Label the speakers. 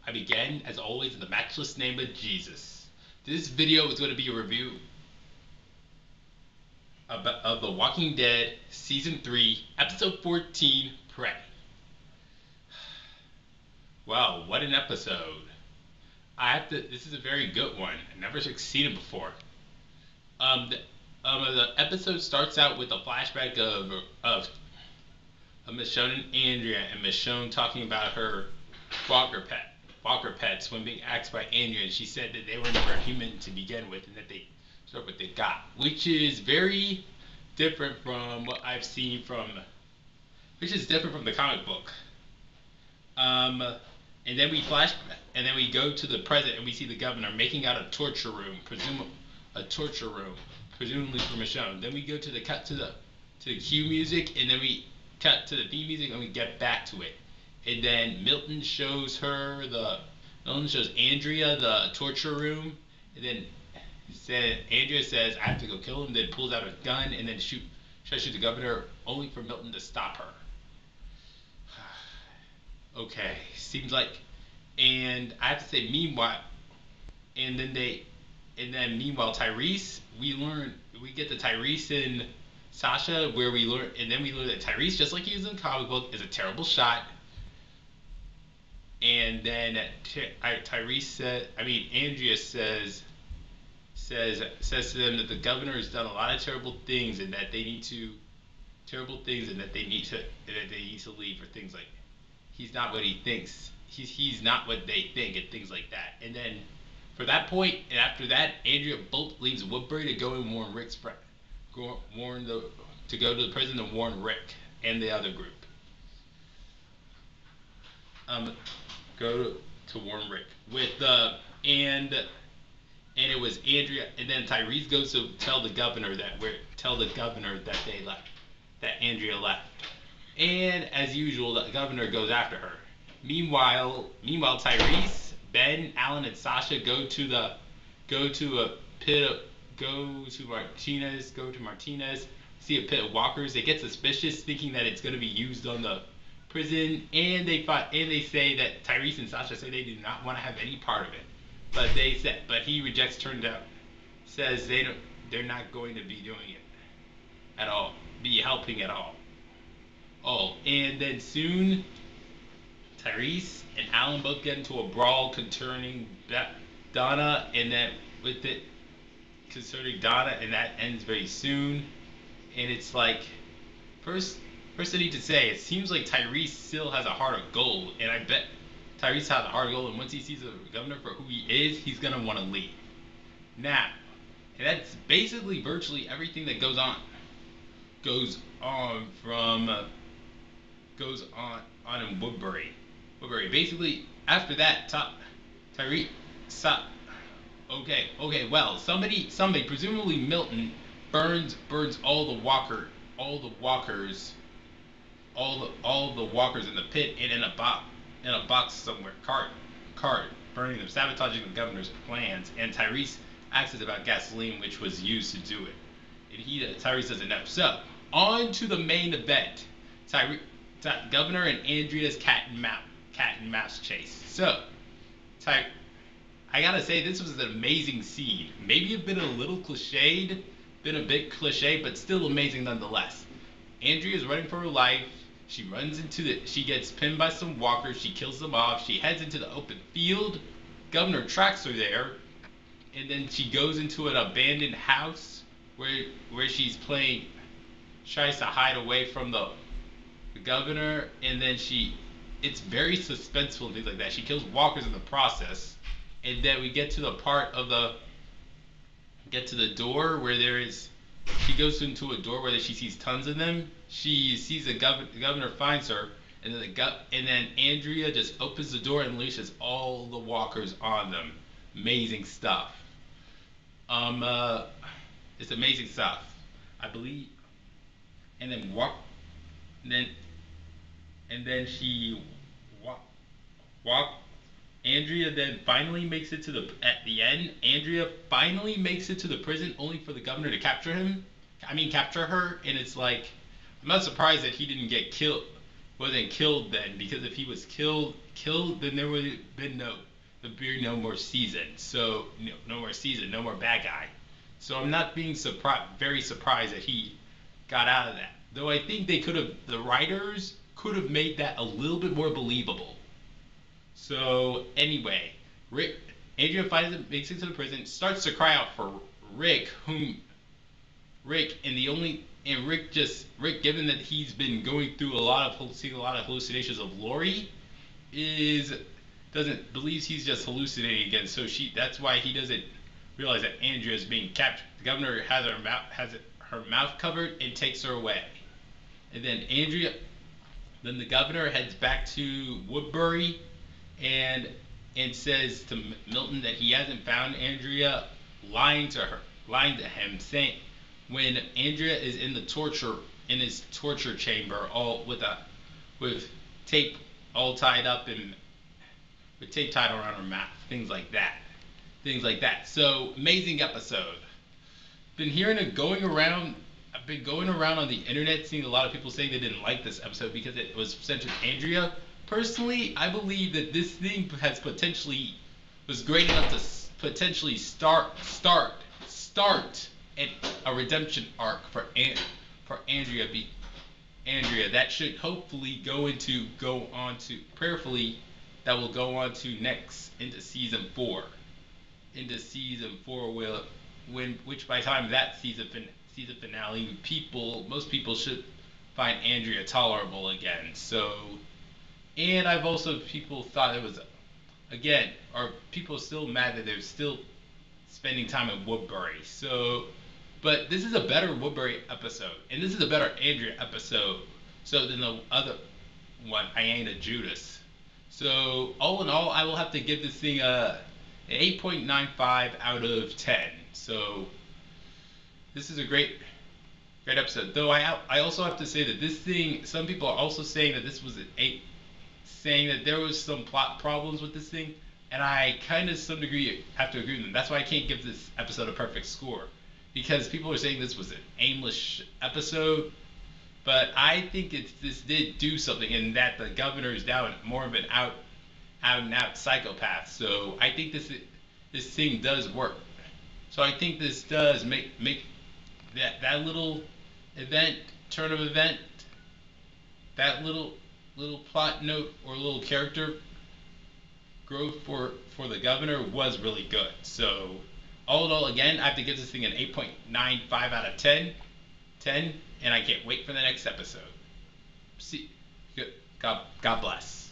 Speaker 1: I begin, as always, in the matchless name of Jesus. This video is going to be a review of The Walking Dead Season 3, Episode 14, Prey. Wow, what an episode. This is a very good one. I've never succeeded before. The episode starts out with a flashback of Michonne and Andrea, and Michonne talking about her Walker pets when being asked by Andrea, and she said that they were never human to begin with, and that they sort of what they got, which is very different from what I've seen from, which is different from the comic book. Um, and then we flash, and then we go to the present, and we see the governor making out a torture room, presumably for Michonne. Then we go to the cut to the cue music, and then we cut to the theme music, and we get back to it. And then Milton shows Andrea the torture room, and then Andrea says, "I have to go kill him." Then pulls out a gun and then tries to shoot the governor, only for Milton to stop her. Okay, seems like, and I have to say, meanwhile, and then meanwhile, Tyrese, we get the Tyrese and Sasha, where we learn, and then we learn that Tyrese, just like he is in the comic book, is a terrible shot. And then Andrea says to them that the governor has done a lot of terrible things, and that they need to leave, for things like he's not what he thinks. He's not what they think, and things like that. And then for that point, and after that, Andrea both leaves Woodbury to go and warn Rick's friend, to go to the prison and warn Rick and the other group. Go to warn Rick with and it was Andrea, and then Tyrese goes to tell the governor that they left, that Andrea left, and as usual, the governor goes after her. Meanwhile, Tyrese, Ben, Alan, and Sasha go to Martinez, see a pit of walkers. They get suspicious, thinking that it's going to be used on the prison, and they say that Tyrese and Sasha say they do not want to have any part of it. But he rejects. Turns out, says they're not going to be doing it at all, be helping at all. Oh, and then soon, Tyrese and Alan both get into a brawl concerning Donna, and that ends very soon. And it's like, first I need to say, it seems like Tyrese still has a heart of gold, and I bet Tyrese has a heart of gold, and once he sees the governor for who he is, he's gonna want to leave. Now, and that's basically virtually everything that goes on in Woodbury. Basically, after that, Tyrese. Well, somebody, presumably Milton, burns all the walkers in the pit, and in a box somewhere, cart, burning them, sabotaging the governor's plans. And Tyrese asks about gasoline, which was used to do it, and Tyrese doesn't know. So on to the main event: Governor and Andrea's cat and mouse chase. So, I gotta say, this was an amazing scene. Maybe it's been a bit cliche, but still amazing nonetheless. Andrea's running for her life. She gets pinned by some walkers. She kills them off. She heads into the open field. Governor tracks her there, and then she goes into an abandoned house where she's tries to hide away from the governor, and then it's very suspenseful and things like that. She kills walkers in the process, and then we get to the door where she goes into a door where she sees tons of them. She sees the governor finds her, and then Andrea just opens the door and unleashes all the walkers on them. Amazing stuff. It's amazing stuff, I believe. And then she walk. Andrea then finally makes it at the end. Andrea finally makes it to the prison, only for the governor to capture her. And it's like, I'm not surprised that he didn't get killed. wasn't killed then, because if he was killed, then there would have been there'd be no more season. So no more season, no more bad guy. So I'm not being very surprised that he got out of that. Though I think the writers could have made that a little bit more believable. So anyway, Andrea finds him, makes it to the prison, starts to cry out for Rick, Rick, given that he's been going through seeing a lot of hallucinations of Lori, is doesn't believes he's just hallucinating again. So that's why he doesn't realize that Andrea is being captured. The governor her mouth covered and takes her away, and then the governor heads back to Woodbury, and says to Milton that he hasn't found Andrea, lying to him, saying when Andrea is in his torture chamber, all with tape all tied up and with tape tied around her mouth, things like that. So amazing episode. Been hearing it going around. I've been going around on the internet, seeing a lot of people saying they didn't like this episode because it was centered Andrea. Personally, I believe that this thing was great enough to potentially start a redemption arc for Andrea. Andrea that should hopefully go on to prayerfully that will go on to next into season 4. Into season 4 will when which by the time that season finale, most people should find Andrea tolerable again. So, and I've also people thought it was again, are people still mad that they're still spending time in Woodbury. So, but this is a better Woodbury episode, and this is a better Andrea episode. So than the other one, I Ain't a Judas. So all in all, I will have to give this thing an 8.95 out of 10. So this is a great episode. Though I also have to say that this thing, some people are also saying that this was an 8, saying that there was some plot problems with this thing, and I kind of, to some degree, have to agree with them. That's why I can't give this episode a perfect score, because people are saying this was an aimless episode, but I think this did do something in that the governor is now more of an out and out psychopath. So I think this thing does work. So I think this does make that little event, turn of event, that little plot note or little character growth for the governor was really good. So all in all, again, I have to give this thing an 8.95 out of 10, and I can't wait for the next episode. See, God bless.